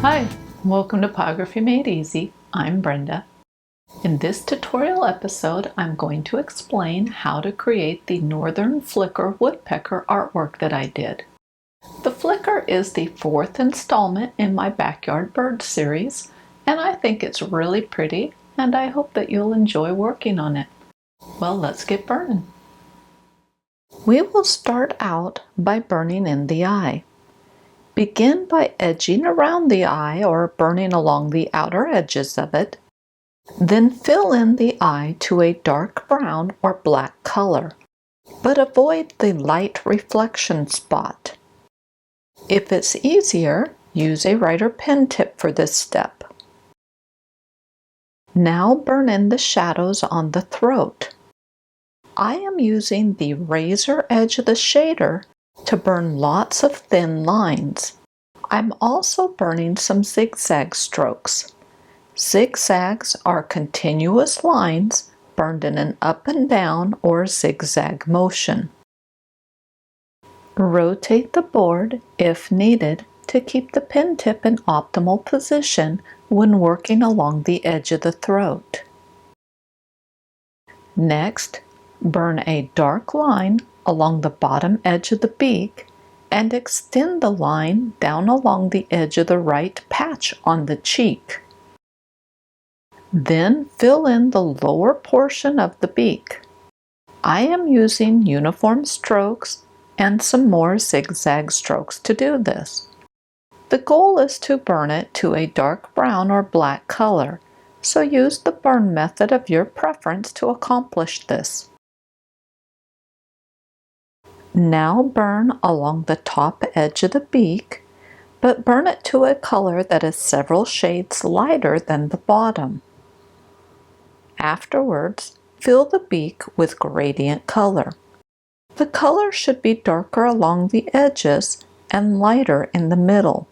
Hi, welcome to Pyrography Made Easy. I'm Brenda. In this tutorial episode, I'm going to explain how to create the Northern Flicker Woodpecker artwork that I did. The flicker is the fourth installment in my Backyard Bird series, and I think it's really pretty, and I hope that you'll enjoy working on it. Well, let's get burning. We will start out by burning in the eye. Begin by edging around the eye or burning along the outer edges of it. Then fill in the eye to a dark brown or black color, but avoid the light reflection spot. If it's easier, use a writer pen tip for this step. Now burn in the shadows on the throat. I am using the razor edge of the shader to burn lots of thin lines. I'm also burning some zigzag strokes. Zigzags are continuous lines burned in an up and down or zigzag motion. Rotate the board, if needed, to keep the pen tip in optimal position when working along the edge of the throat. Next, burn a dark line along the bottom edge of the beak and extend the line down along the edge of the right patch on the cheek. Then fill in the lower portion of the beak. I am using uniform strokes and some more zigzag strokes to do this. The goal is to burn it to a dark brown or black color, so use the burn method of your preference to accomplish this. Now burn along the top edge of the beak, but burn it to a color that is several shades lighter than the bottom. Afterwards, fill the beak with gradient color. The color should be darker along the edges and lighter in the middle.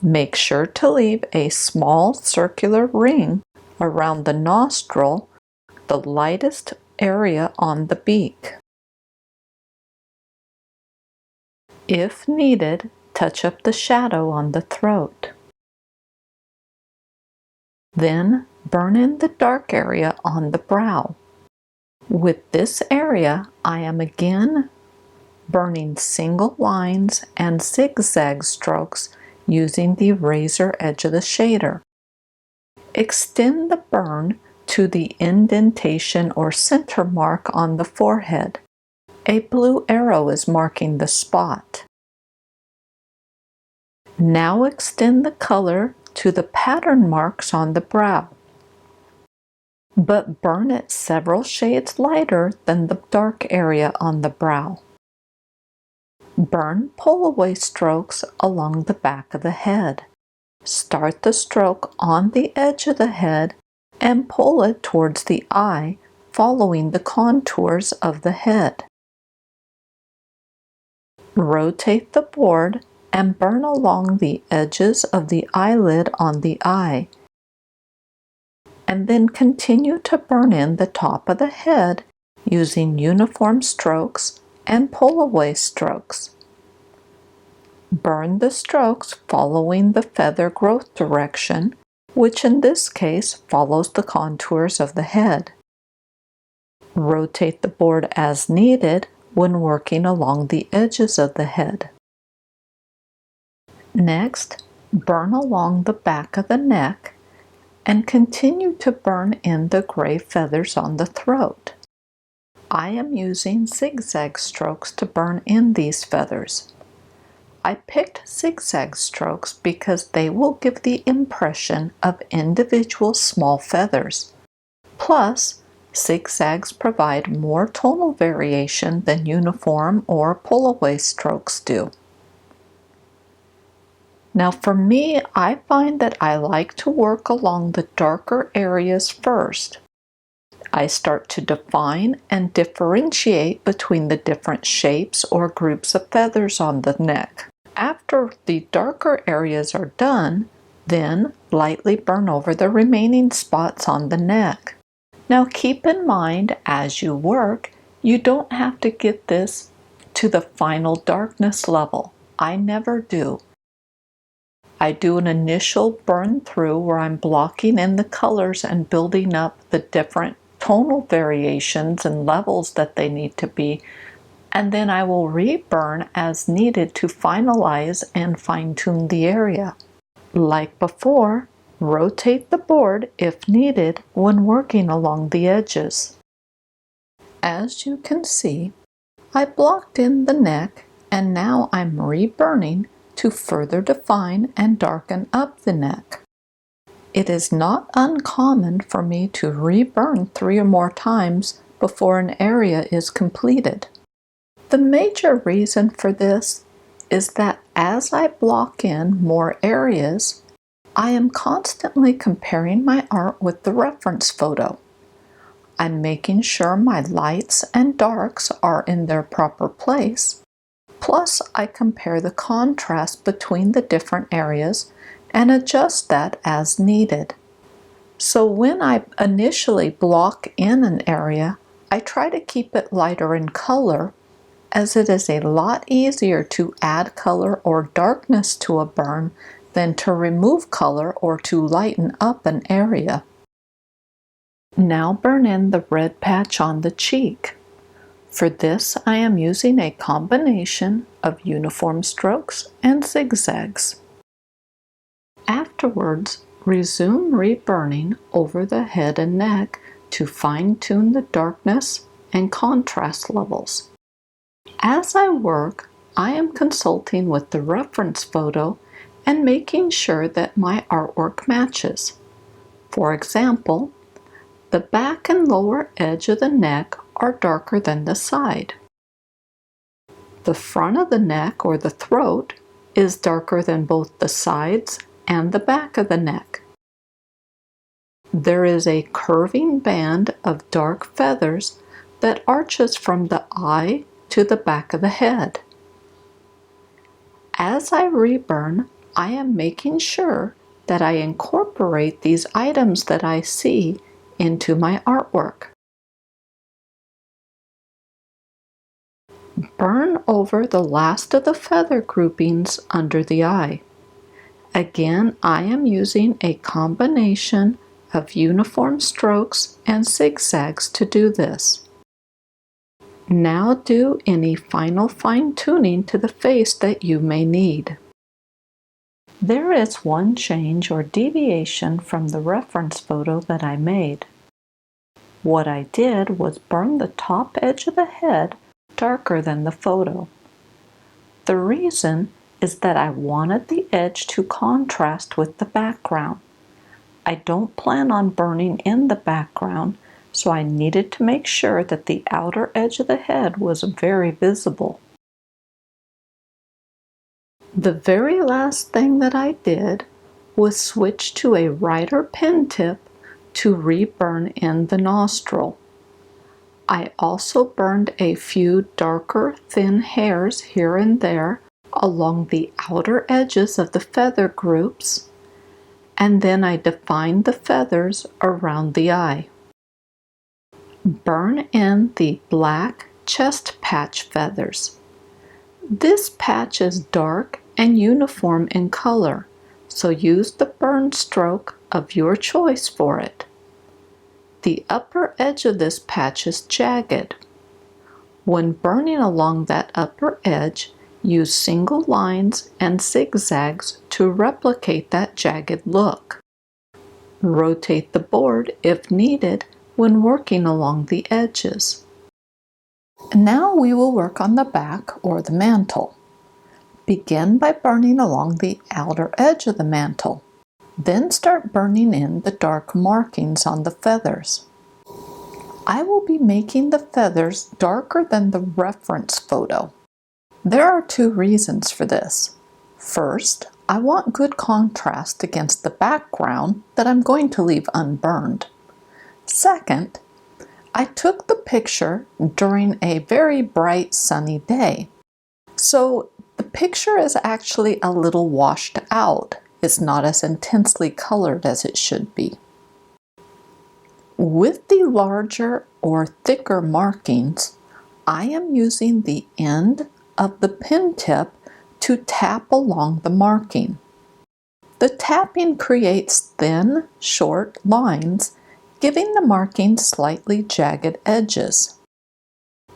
Make sure to leave a small circular ring around the nostril, the lightest area on the beak. If needed, touch up the shadow on the throat. Then burn in the dark area on the brow. With this area, I am again burning single lines and zigzag strokes using the razor edge of the shader. Extend the burn to the indentation or center mark on the forehead. A blue arrow is marking the spot. Now extend the color to the pattern marks on the brow, but burn it several shades lighter than the dark area on the brow. Burn pull-away strokes along the back of the head. Start the stroke on the edge of the head and pull it towards the eye, following the contours of the head. Rotate the board and burn along the edges of the eyelid on the eye, and then continue to burn in the top of the head using uniform strokes and pull-away strokes. Burn the strokes following the feather growth direction, which in this case follows the contours of the head. Rotate the board as needed when working along the edges of the head. Next, burn along the back of the neck and continue to burn in the gray feathers on the throat. I am using zigzag strokes to burn in these feathers. I picked zigzag strokes because they will give the impression of individual small feathers. Plus, zigzags provide more tonal variation than uniform or pull-away strokes do. Now for me, I find that I like to work along the darker areas first. I start to define and differentiate between the different shapes or groups of feathers on the neck. After the darker areas are done, then lightly burn over the remaining spots on the neck. Now keep in mind, as you work, you don't have to get this to the final darkness level. I never do. I do an initial burn through where I'm blocking in the colors and building up the different tonal variations and levels that they need to be, and then I will reburn as needed to finalize and fine-tune the area. Like before, rotate the board if needed when working along the edges. As you can see, I blocked in the neck, and now I'm reburning to further define and darken up the neck. It is not uncommon for me to reburn 3 or more times before an area is completed. The major reason for this is that as I block in more areas, I am constantly comparing my art with the reference photo. I'm making sure my lights and darks are in their proper place. Plus, I compare the contrast between the different areas and adjust that as needed. So when I initially block in an area, I try to keep it lighter in color, as it is a lot easier to add color or darkness to a burn than to remove color or to lighten up an area. Now burn in the red patch on the cheek. For this, I am using a combination of uniform strokes and zigzags. Afterwards, resume reburning over the head and neck to fine-tune the darkness and contrast levels. As I work, I am consulting with the reference photo and making sure that my artwork matches. For example, the back and lower edge of the neck are darker than the side. The front of the neck or the throat is darker than both the sides and the back of the neck. There is a curving band of dark feathers that arches from the eye to the back of the head. As I reburn, I am making sure that I incorporate these items that I see into my artwork. Burn over the last of the feather groupings under the eye. Again, I am using a combination of uniform strokes and zigzags to do this. Now do any final fine-tuning to the face that you may need. There is one change or deviation from the reference photo that I made. What I did was burn the top edge of the head darker than the photo. The reason is that I wanted the edge to contrast with the background. I don't plan on burning in the background, so I needed to make sure that the outer edge of the head was very visible. The very last thing that I did was switch to a writer pen tip to reburn in the nostril. I also burned a few darker thin hairs here and there along the outer edges of the feather groups, and then I defined the feathers around the eye. Burn in the black chest patch feathers. This patch is dark and uniform in color, so use the burn stroke of your choice for it. The upper edge of this patch is jagged. When burning along that upper edge, use single lines and zigzags to replicate that jagged look. Rotate the board if needed when working along the edges. Now we will work on the back or the mantle. Begin by burning along the outer edge of the mantle. Then start burning in the dark markings on the feathers. I will be making the feathers darker than the reference photo. There are 2 reasons for this. First, I want good contrast against the background that I'm going to leave unburned. Second, I took the picture during a very bright sunny day. So the picture is actually a little washed out. It's not as intensely colored as it should be. With the larger or thicker markings, I am using the end of the pen tip to tap along the marking. The tapping creates thin, short lines, giving the markings slightly jagged edges.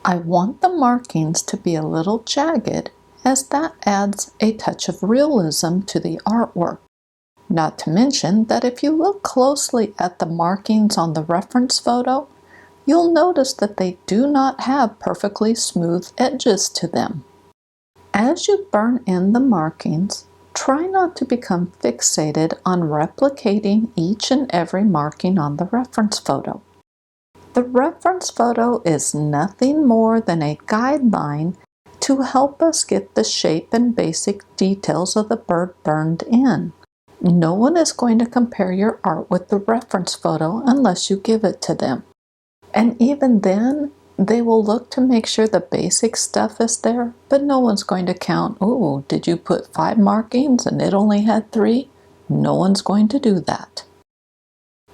I want the markings to be a little jagged, as that adds a touch of realism to the artwork. Not to mention that if you look closely at the markings on the reference photo, you'll notice that they do not have perfectly smooth edges to them. As you burn in the markings, try not to become fixated on replicating each and every marking on the reference photo. The reference photo is nothing more than a guideline to help us get the shape and basic details of the bird burned in. No one is going to compare your art with the reference photo unless you give it to them. And even then, they will look to make sure the basic stuff is there, but no one's going to count, oh, did you put 5 markings and it only had 3? No one's going to do that.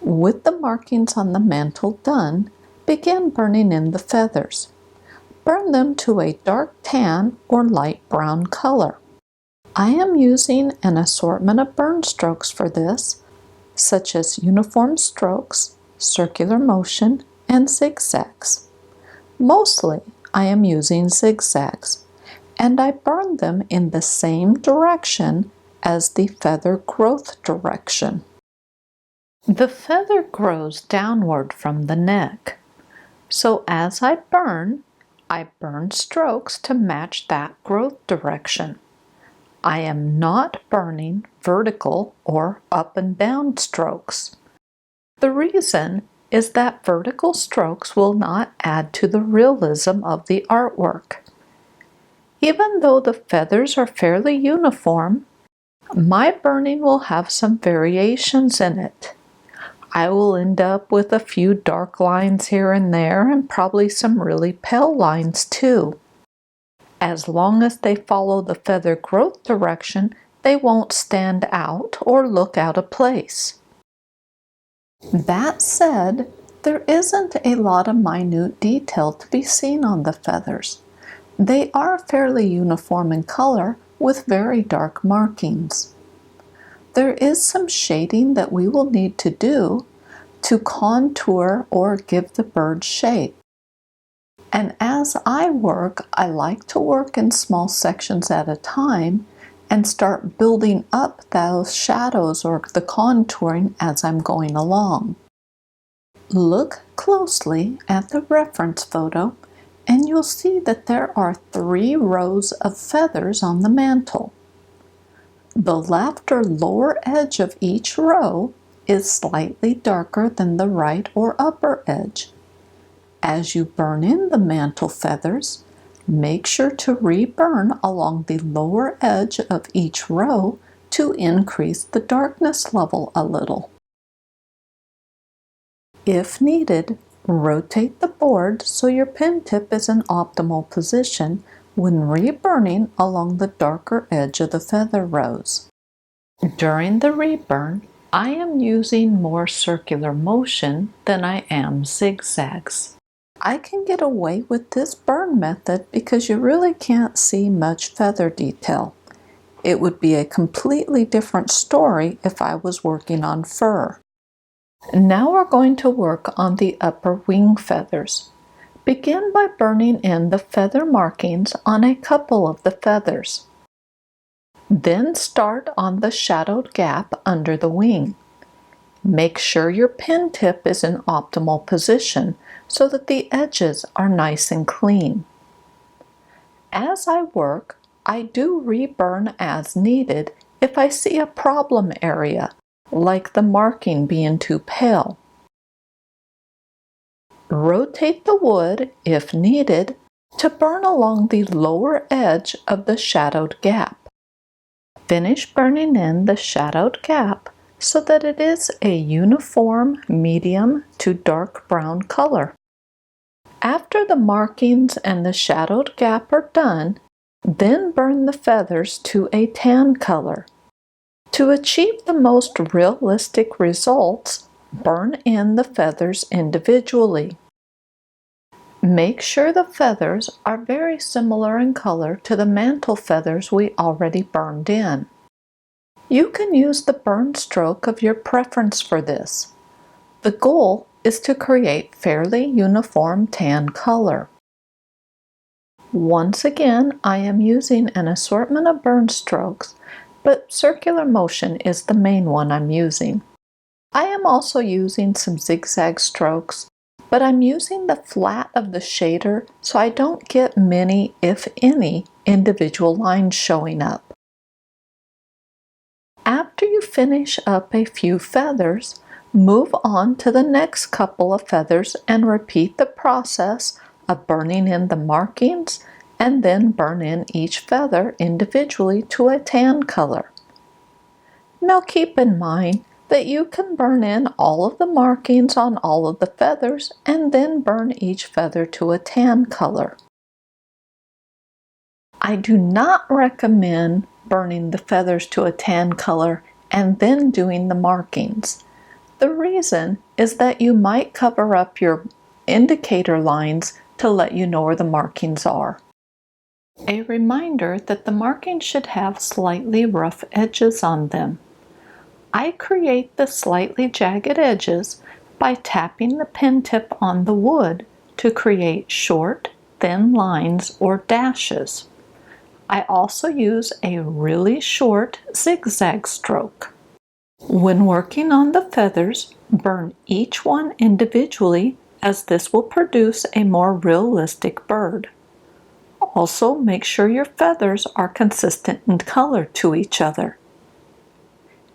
With the markings on the mantle done, begin burning in the feathers. Burn them to a dark tan or light brown color. I am using an assortment of burn strokes for this, such as uniform strokes, circular motion, and zigzags. Mostly, I am using zigzags, and I burn them in the same direction as the feather growth direction. The feather grows downward from the neck, so as I burn strokes to match that growth direction. I am not burning vertical or up and down strokes. The reason is that vertical strokes will not add to the realism of the artwork. Even though the feathers are fairly uniform, my burning will have some variations in it. I will end up with a few dark lines here and there, and probably some really pale lines too. As long as they follow the feather growth direction, they won't stand out or look out of place. That said, there isn't a lot of minute detail to be seen on the feathers. They are fairly uniform in color with very dark markings. There is some shading that we will need to do to contour or give the bird shape. And as I work, I like to work in small sections at a time and start building up those shadows or the contouring as I'm going along. Look closely at the reference photo and you'll see that there are 3 rows of feathers on the mantle. The left or lower edge of each row is slightly darker than the right or upper edge. As you burn in the mantle feathers, make sure to reburn along the lower edge of each row to increase the darkness level a little. If needed, rotate the board so your pen tip is in optimal position when reburning along the darker edge of the feather rows. During the reburn, I am using more circular motion than I am zigzags. I can get away with this burn method because you really can't see much feather detail. It would be a completely different story if I was working on fur. Now we're going to work on the upper wing feathers. Begin by burning in the feather markings on a couple of the feathers. Then start on the shadowed gap under the wing. Make sure your pen tip is in optimal position so that the edges are nice and clean. As I work, I do reburn as needed if I see a problem area, like the marking being too pale. Rotate the wood, if needed, to burn along the lower edge of the shadowed gap. Finish burning in the shadowed gap so that it is a uniform medium to dark brown color. After the markings and the shadowed gap are done, then burn the feathers to a tan color. To achieve the most realistic results, burn in the feathers individually. Make sure the feathers are very similar in color to the mantle feathers we already burned in. You can use the burn stroke of your preference for this. The goal is to create fairly uniform tan color. Once again, I am using an assortment of burn strokes, but circular motion is the main one I'm using. I am also using some zigzag strokes, but I'm using the flat of the shader so I don't get many, if any, individual lines showing up. After you finish up a few feathers, move on to the next couple of feathers and repeat the process of burning in the markings and then burn in each feather individually to a tan color. Now keep in mind that you can burn in all of the markings on all of the feathers and then burn each feather to a tan color. I do not recommend burning the feathers to a tan color and then doing the markings. The reason is that you might cover up your indicator lines to let you know where the markings are. A reminder that the markings should have slightly rough edges on them. I create the slightly jagged edges by tapping the pen tip on the wood to create short, thin lines or dashes. I also use a really short zigzag stroke. When working on the feathers, burn each one individually as this will produce a more realistic bird. Also, make sure your feathers are consistent in color to each other.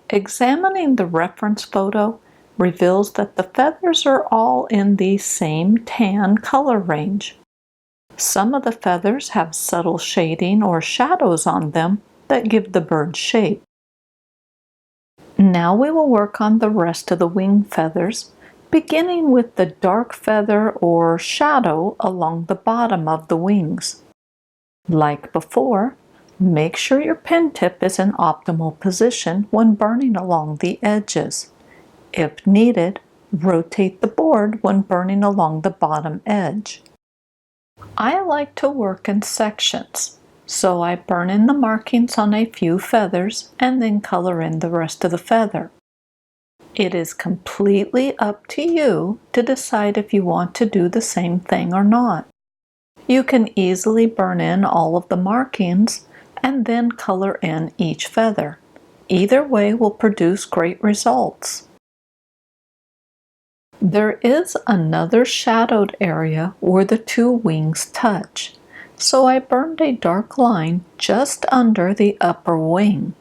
Examining the reference photo reveals that the feathers are all in the same tan color range. Some of the feathers have subtle shading or shadows on them that give the bird shape. Now we will work on the rest of the wing feathers, beginning with the dark feather or shadow along the bottom of the wings. Like before, make sure your pen tip is in optimal position when burning along the edges. If needed, rotate the board when burning along the bottom edge. I like to work in sections, so I burn in the markings on a few feathers and then color in the rest of the feather. It is completely up to you to decide if you want to do the same thing or not. You can easily burn in all of the markings and then color in each feather. Either way will produce great results. There is another shadowed area where the two wings touch, so I burned a dark line just under the upper wing.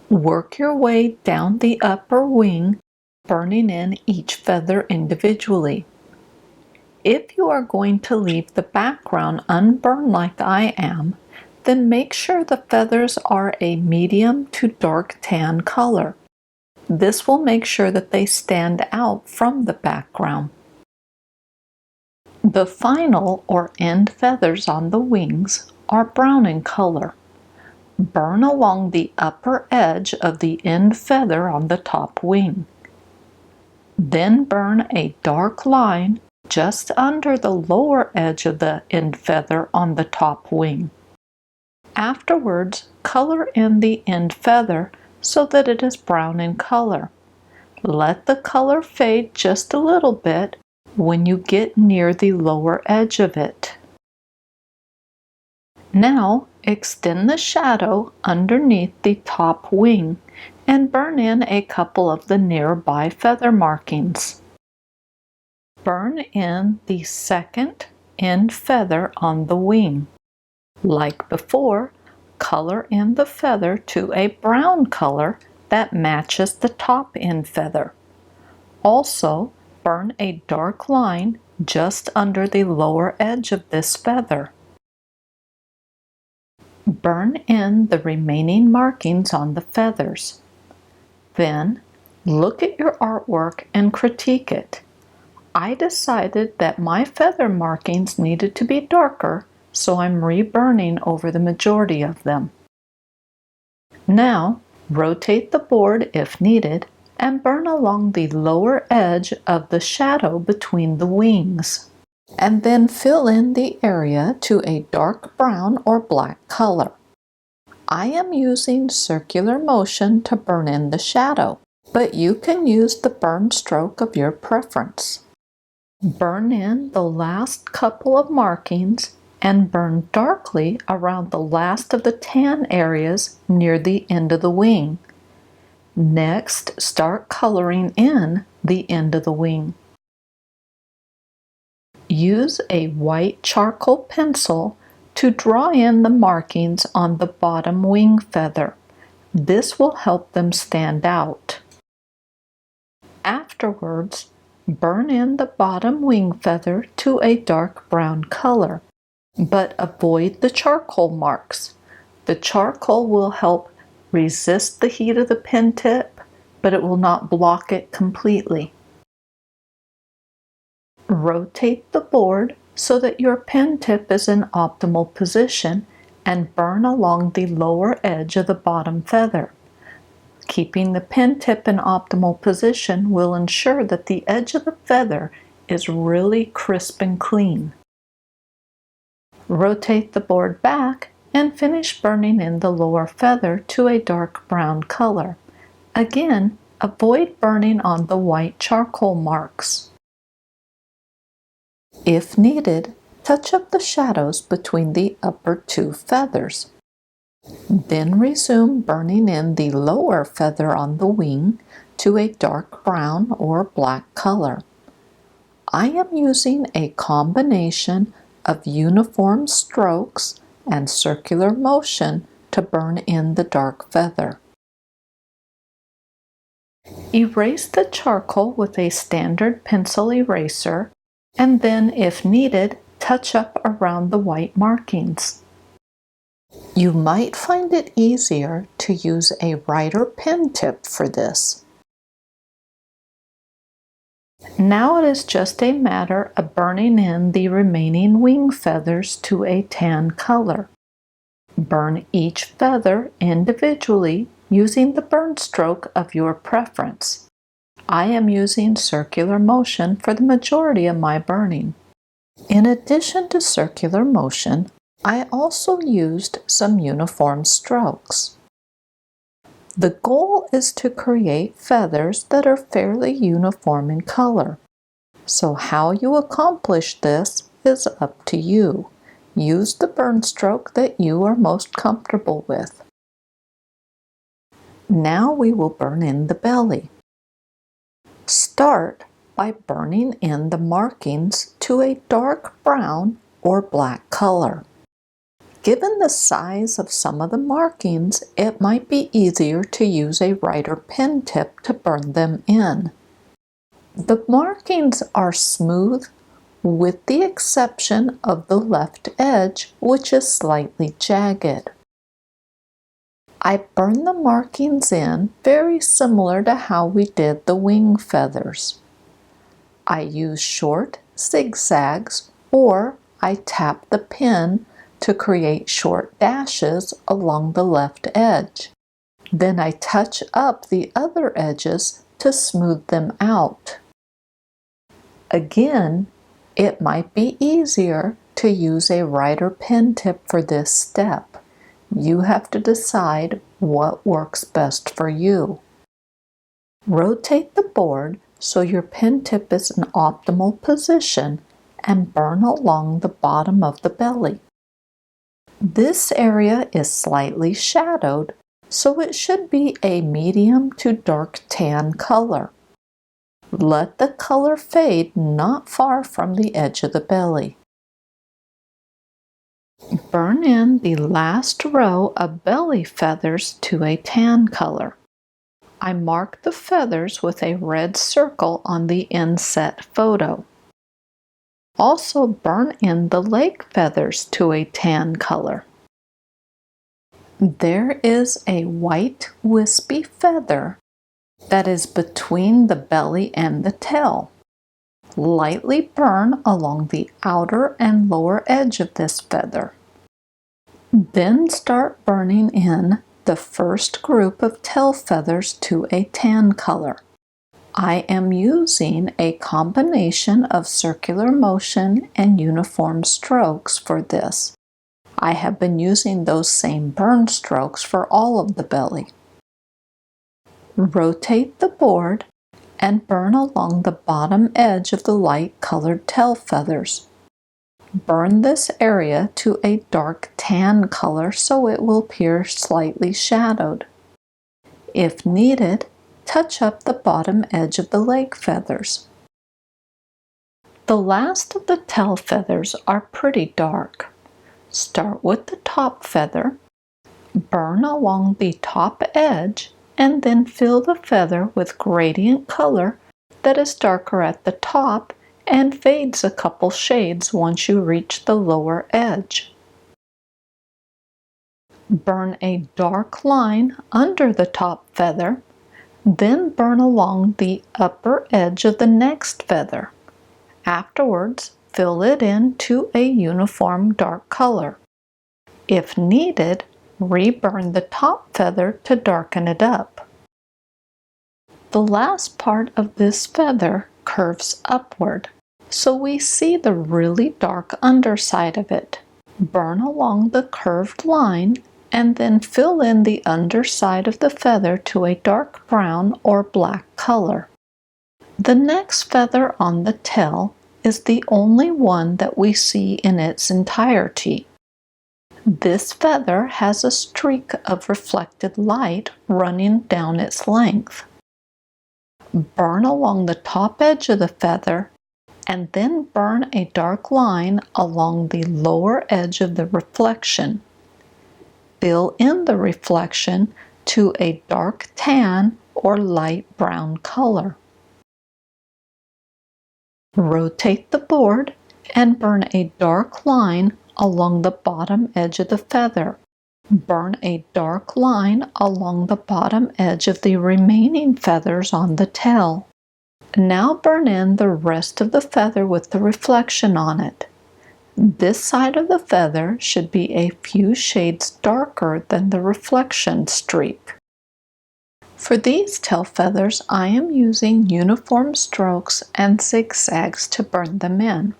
Work your way down the upper wing, burning in each feather individually. If you are going to leave the background unburned like I am, then make sure the feathers are a medium to dark tan color. This will make sure that they stand out from the background. The final or end feathers on the wings are brown in color. Burn along the upper edge of the end feather on the top wing. Then burn a dark line just under the lower edge of the end feather on the top wing. Afterwards, color in the end feather so that it is brown in color. Let the color fade just a little bit when you get near the lower edge of it. Now, extend the shadow underneath the top wing and burn in a couple of the nearby feather markings. Burn in the second end feather on the wing. Like before, color in the feather to a brown color that matches the top end feather. Also, burn a dark line just under the lower edge of this feather. Burn in the remaining markings on the feathers. Then, look at your artwork and critique it. I decided that my feather markings needed to be darker, so I'm reburning over the majority of them. Now, rotate the board if needed and burn along the lower edge of the shadow between the wings. And then fill in the area to a dark brown or black color. I am using circular motion to burn in the shadow, but you can use the burn stroke of your preference. Burn in the last couple of markings and burn darkly around the last of the tan areas near the end of the wing. Next, start coloring in the end of the wing. Use a white charcoal pencil to draw in the markings on the bottom wing feather. This will help them stand out. Afterwards, burn in the bottom wing feather to a dark brown color, but avoid the charcoal marks. The charcoal will help resist the heat of the pen tip, but it will not block it completely. Rotate the board so that your pen tip is in optimal position and burn along the lower edge of the bottom feather. Keeping the pen tip in optimal position will ensure that the edge of the feather is really crisp and clean. Rotate the board back and finish burning in the lower feather to a dark brown color. Again, avoid burning on the white charcoal marks. If needed, touch up the shadows between the upper two feathers. Then resume burning in the lower feather on the wing to a dark brown or black color. I am using a combination of uniform strokes and circular motion to burn in the dark feather. Erase the charcoal with a standard pencil eraser, and then, if needed, touch up around the white markings. You might find it easier to use a writer pen tip for this. Now it is just a matter of burning in the remaining wing feathers to a tan color. Burn each feather individually using the burn stroke of your preference. I am using circular motion for the majority of my burning. In addition to circular motion, I also used some uniform strokes. The goal is to create feathers that are fairly uniform in color. So how you accomplish this is up to you. Use the burn stroke that you are most comfortable with. Now we will burn in the belly. Start by burning in the markings to a dark brown or black color. Given the size of some of the markings, it might be easier to use a writer pen tip to burn them in. The markings are smooth with the exception of the left edge, which is slightly jagged. I burn the markings in very similar to how we did the wing feathers. I use short zigzags, or I tap the pen to create short dashes along the left edge. Then I touch up the other edges to smooth them out. Again, it might be easier to use a writer pen tip for this step. You have to decide what works best for you. Rotate the board so your pen tip is in optimal position and burn along the bottom of the belly. This area is slightly shadowed, so it should be a medium to dark tan color. Let the color fade not far from the edge of the belly. Burn in the last row of belly feathers to a tan color. I mark the feathers with a red circle on the inset photo. Also burn in the leg feathers to a tan color. There is a white wispy feather that is between the belly and the tail. Lightly burn along the outer and lower edge of this feather. Then start burning in the first group of tail feathers to a tan color. I am using a combination of circular motion and uniform strokes for this. I have been using those same burn strokes for all of the belly. Rotate the board and burn along the bottom edge of the light colored tail feathers. Burn this area to a dark tan color so it will appear slightly shadowed. If needed, touch up the bottom edge of the leg feathers. The last of the tail feathers are pretty dark. Start with the top feather, burn along the top edge, and then fill the feather with gradient color that is darker at the top and fades a couple shades once you reach the lower edge. Burn a dark line under the top feather, then burn along the upper edge of the next feather. Afterwards, fill it in to a uniform dark color. If needed, reburn the top feather to darken it up. The last part of this feather curves upward, so we see the really dark underside of it. Burn along the curved line and then fill in the underside of the feather to a dark brown or black color. The next feather on the tail is the only one that we see in its entirety. This feather has a streak of reflected light running down its length. Burn along the top edge of the feather and then burn a dark line along the lower edge of the reflection. Fill in the reflection to a dark tan or light brown color. Rotate the board and burn a dark line along the bottom edge of the feather. Burn a dark line along the bottom edge of the remaining feathers on the tail. Now burn in the rest of the feather with the reflection on it. This side of the feather should be a few shades darker than the reflection streak. For these tail feathers, I am using uniform strokes and zigzags to burn them in.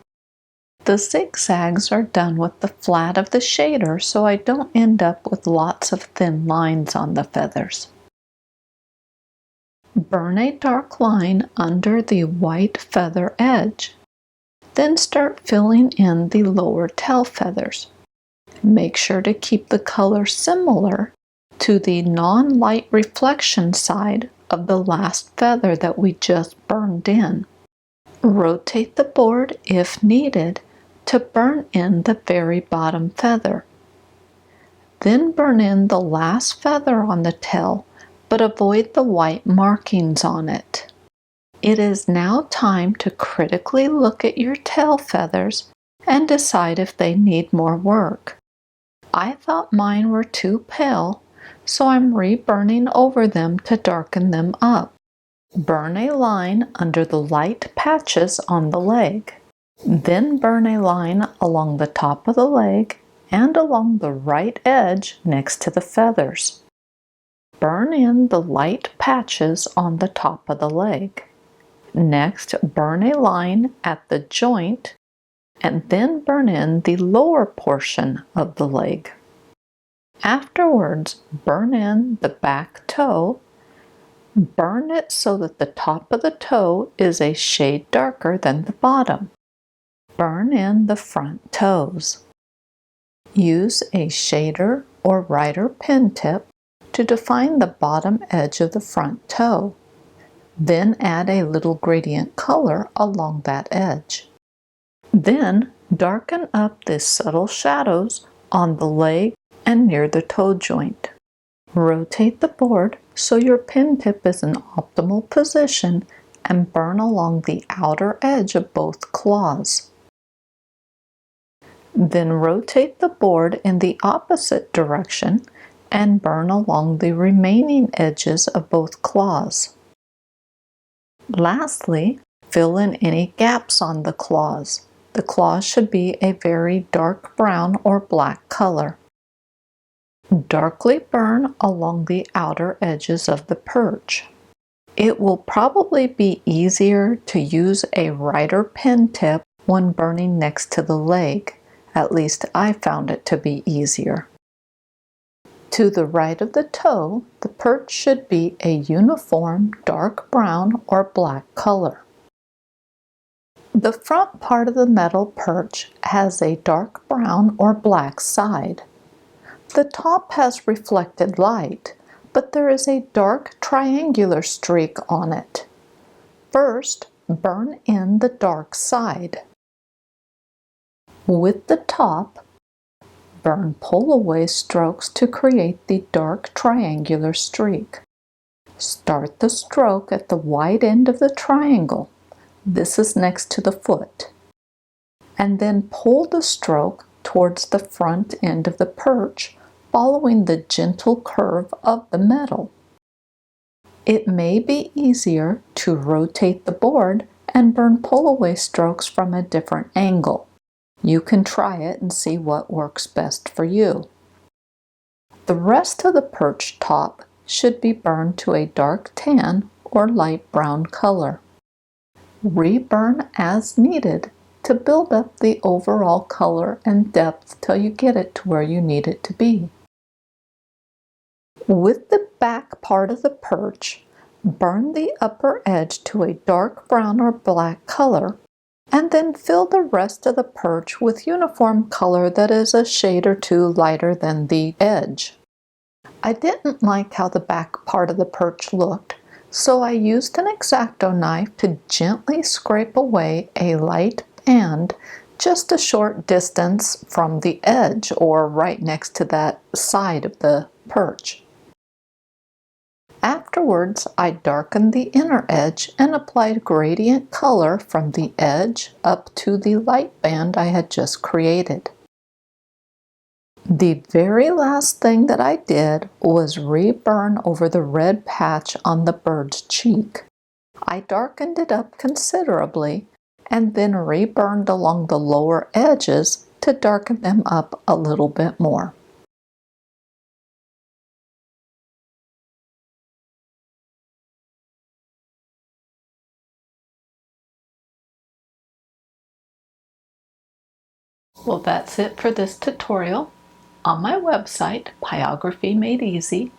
The zigzags are done with the flat of the shader so I don't end up with lots of thin lines on the feathers. Burn a dark line under the white feather edge. Then start filling in the lower tail feathers. Make sure to keep the color similar to the non-light reflection side of the last feather that we just burned in. Rotate the board if needed to burn in the very bottom feather. Then burn in the last feather on the tail, but avoid the white markings on it. It is now time to critically look at your tail feathers and decide if they need more work. I thought mine were too pale, so I'm reburning over them to darken them up. Burn a line under the light patches on the leg. Then burn a line along the top of the leg and along the right edge next to the feathers. Burn in the light patches on the top of the leg. Next, burn a line at the joint and then burn in the lower portion of the leg. Afterwards, burn in the back toe. Burn it so that the top of the toe is a shade darker than the bottom. Burn in the front toes. Use a shader or rider pen tip to define the bottom edge of the front toe. Then add a little gradient color along that edge. Then darken up the subtle shadows on the leg and near the toe joint. Rotate the board so your pen tip is in optimal position and burn along the outer edge of both claws. Then rotate the board in the opposite direction and burn along the remaining edges of both claws. Lastly, fill in any gaps on the claws. The claws should be a very dark brown or black color. Darkly burn along the outer edges of the perch. It will probably be easier to use a rider pen tip when burning next to the leg, At least I found it to be easier. To the right of the toe, the perch should be a uniform dark brown or black color. The front part of the metal perch has a dark brown or black side. The top has reflected light, but there is a dark triangular streak on it. First, burn in the dark side. With the top, burn pull-away strokes to create the dark triangular streak. Start the stroke at the wide end of the triangle. This is next to the foot. And then pull the stroke towards the front end of the perch, following the gentle curve of the metal. It may be easier to rotate the board and burn pull-away strokes from a different angle. You can try it and see what works best for you. The rest of the perch top should be burned to a dark tan or light brown color. Reburn as needed to build up the overall color and depth till you get it to where you need it to be. With the back part of the perch, burn the upper edge to a dark brown or black color, and then fill the rest of the perch with uniform color that is a shade or two lighter than the edge. I didn't like how the back part of the perch looked, so I used an X-Acto knife to gently scrape away a light band just a short distance from the edge, or right next to that side of the perch. Afterwards, I darkened the inner edge and applied gradient color from the edge up to the light band I had just created. The very last thing that I did was reburn over the red patch on the bird's cheek. I darkened it up considerably and then reburned along the lower edges to darken them up a little bit more. Well, that's it for this tutorial. On my website, Pyrography Made Easy,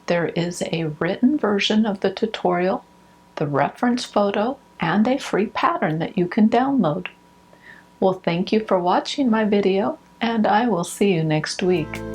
there is a written version of the tutorial, the reference photo, and a free pattern that you can download. Well, thank you for watching my video, and I will see you next week.